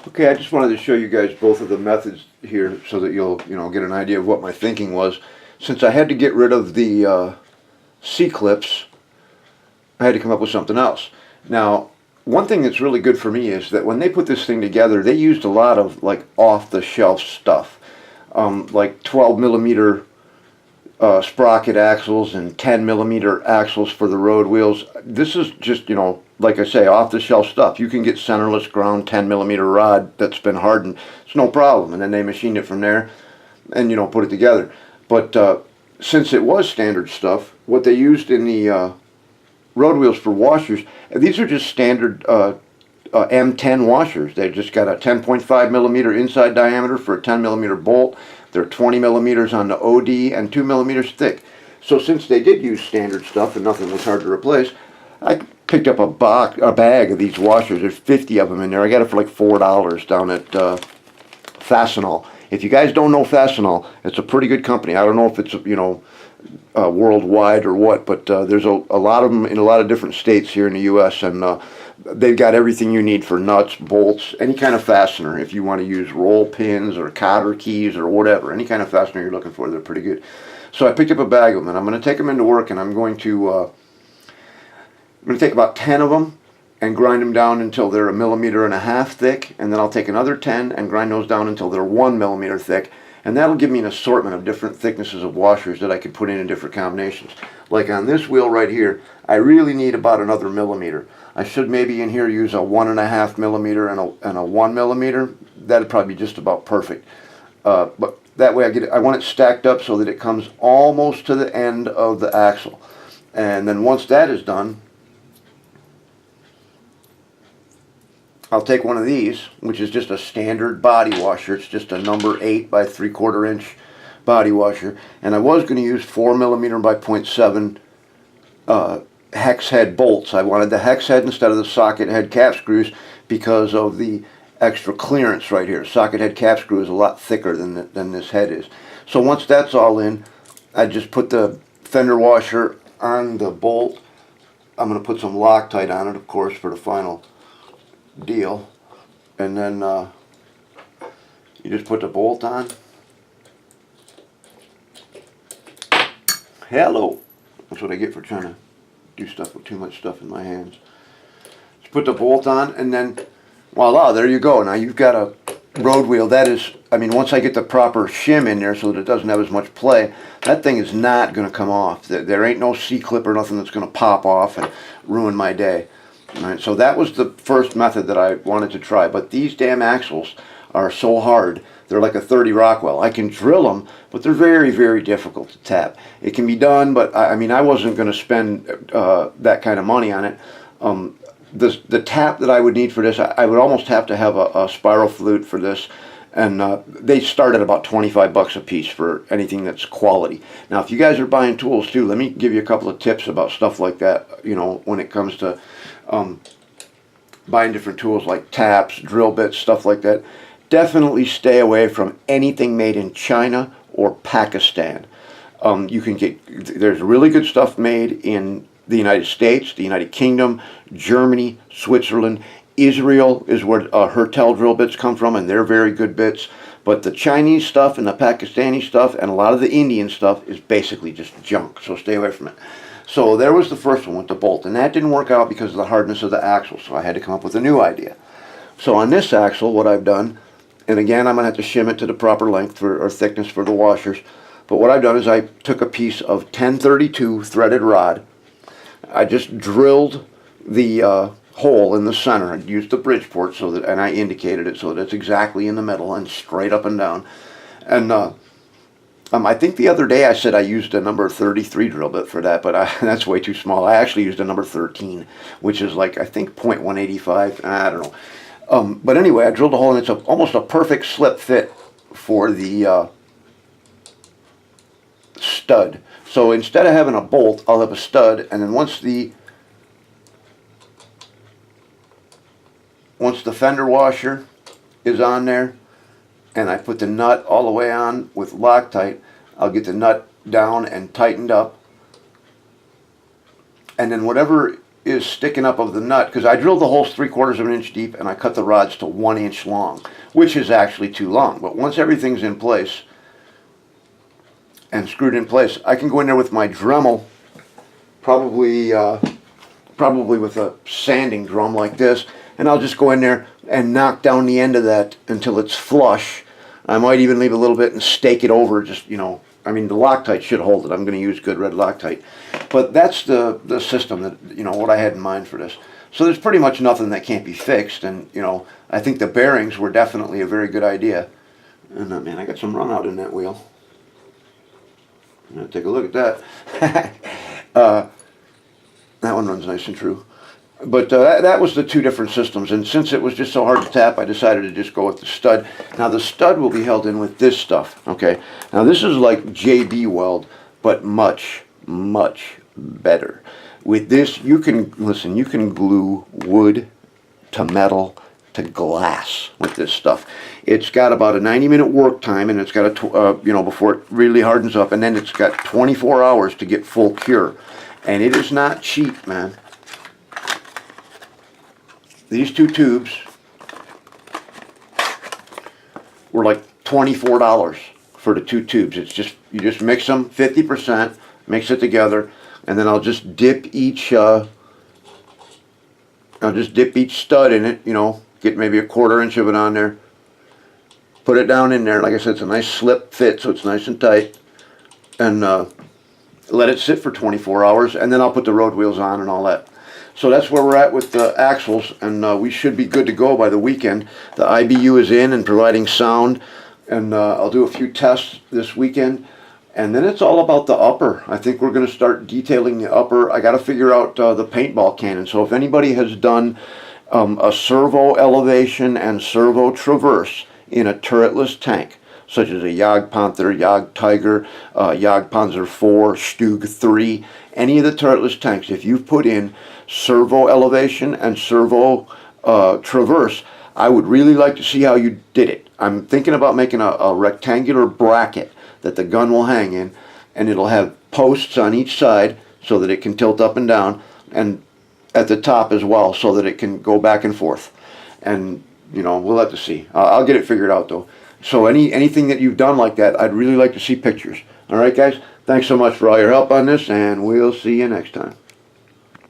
Okay, I just wanted to show you guys both of the methods here so that you'll, get an idea of what my thinking was. Since I had to get rid of the C-clips, I had to come up with something else. Now, one thing that's really good for me is that when they put this thing together, they used a lot of like off-the-shelf stuff, like 12 millimeter sprocket axles and 10 millimeter axles for the road wheels. This is just, like I say, off the shelf stuff. You can get centerless ground 10 millimeter rod that's been hardened. It's no problem. And then they machined it from there and, put it together. But since it was standard stuff, what they used in the road wheels for washers, these are just standard M10 washers. They've just got a 10.5 millimeter inside diameter for a 10 millimeter bolt. They're 20 millimeters on the OD and 2 millimeters thick. So since they did use standard stuff and nothing was hard to replace, I picked up a bag of these washers. There's 50 of them in there. I got it for like $4 down at Fastenal. If you guys don't know Fastenal, it's a pretty good company. I don't know if it's worldwide or what, but there's a lot of them in a lot of different states here in the U.S. and they've got everything you need for nuts, bolts, any kind of fastener. If you want to use roll pins or cotter keys or whatever, any kind of fastener you're looking for, they're pretty good. So I picked up a bag of them, and I'm going to take them into work, and I'm going to take about 10 of them and grind them down until they're 1.5 millimeters thick, and then I'll take another 10 and grind those down until they're 1 millimeter thick, and that'll give me an assortment of different thicknesses of washers that I could put in different combinations. Like on this wheel right here, I really need about another millimeter. I should maybe in here use a 1.5 millimeter and a 1 millimeter. That'd probably be just about perfect. But that way I want it stacked up so that it comes almost to the end of the axle. And then once that is done, I'll take one of these, which is just a standard body washer. It's just a number 8 by 3/4 inch body washer. And I was going to use 4 millimeter by 0.7 hex head bolts. I wanted the hex head instead of the socket head cap screws because of the extra clearance right here. Socket head cap screw is a lot thicker than this head is. So once that's all in, I just put the fender washer on the bolt. I'm going to put some Loctite on it, of course, for the final deal. And then you just put the bolt on. Hello. That's what I get for trying to do stuff with too much stuff in my hands. Just put the bolt on, and then voila, there you go. Now you've got a road wheel that is, once I get the proper shim in there so that it doesn't have as much play, that thing is not going to come off. There ain't no C-clip or nothing that's going to pop off and ruin my day. All right, so that was the first method that I wanted to try, but these damn axles are so hard. They're like a 30 Rockwell. I can drill them, but they're very, very difficult to tap. It can be done, but I wasn't going to spend that kind of money on it. The tap that I would need for this, I would almost have to have a spiral flute for this, and they start at about 25 bucks a piece for anything that's quality. Now, if you guys are buying tools too, let me give you a couple of tips about stuff like that, when it comes to buying different tools like taps, drill bits, stuff like that. Definitely stay away from anything made in China or Pakistan. You can there's really good stuff made in the United States, the United Kingdom, Germany, Switzerland. Israel is where Hetzer drill bits come from, and they're very good bits. But the Chinese stuff and the Pakistani stuff and a lot of the Indian stuff is basically just junk, so stay away from it. So there was the first one with the bolt, and that didn't work out because of the hardness of the axle, so I had to come up with a new idea. So on this axle, what I've done, and again, I'm going to have to shim it to the proper length or thickness for the washers, but what I've done is I took a piece of 1032 threaded rod. I just drilled the hole in the center. I used the Bridgeport and I indicated it so that it's exactly in the middle and straight up and down. And I think the other day I said I used a number 33 drill bit for that, but that's way too small. I actually used a number 13, which is like, I think 0.185. I don't know. But anyway, I drilled a hole, and it's almost a perfect slip fit for the stud. So instead of having a bolt, I'll have a stud, and then once the fender washer is on there, and I put the nut all the way on with Loctite, I'll get the nut down and tightened up, and then whatever is sticking up of the nut, because I drilled the holes 3/4 of an inch deep and I cut the rods to 1 inch long, which is actually too long. But once everything's in place and screwed in place, I can go in there with my Dremel, probably with a sanding drum like this, and I'll just go in there and knock down the end of that until it's flush. I might even leave a little bit and stake it over, just, you know, I mean, the Loctite should hold it. I'm going to use good red Loctite. But that's the system that, you know, what I had in mind for this. So there's pretty much nothing that can't be fixed. And, you know, I think the bearings were definitely a very good idea. And, man, I got some run out in that wheel. Take a look at that. That one runs nice and true. But that was the two different systems, and since it was just so hard to tap, I decided to just go with the stud. Now the stud will be held in with this stuff, okay? Now this is like JB Weld, but much, much better. With this, you can, listen, you can glue wood to metal to glass with this stuff. It's got about a 90-minute work time, and it's got a, you know, before it really hardens up, and then it's got 24 hours to get full cure. And it is not cheap, man. These two tubes were like $24 for the two tubes. It's just, you just mix them 50%, mix it together, and then I'll just dip each stud in it, you know, get maybe a 1/4 inch of it on there, put it down in there. Like I said, it's a nice slip fit, so it's nice and tight, and let it sit for 24 hours, and then I'll put the road wheels on and all that. So that's where we're at with the axles, and we should be good to go by the weekend. The IBU is in and providing sound, and I'll do a few tests this weekend, and then it's all about the upper. I think we're going to start detailing the upper. I got to figure out the paintball cannon. So if anybody has done a servo elevation and servo traverse in a turretless tank, such as a Jagdpanther, Jagdtiger, Jagdpanzer 4, Stug 3, any of the turretless tanks, if you've put in servo elevation and servo traverse, I would really like to see how you did it. I'm thinking about making a rectangular bracket that the gun will hang in, and it'll have posts on each side so that it can tilt up and down, and at the top as well so that it can go back and forth. And, you know, we'll have to see. I'll get it figured out, though. So anything that you've done like that, I'd really like to see pictures. All right, guys? Thanks so much for all your help on this, and we'll see you next time.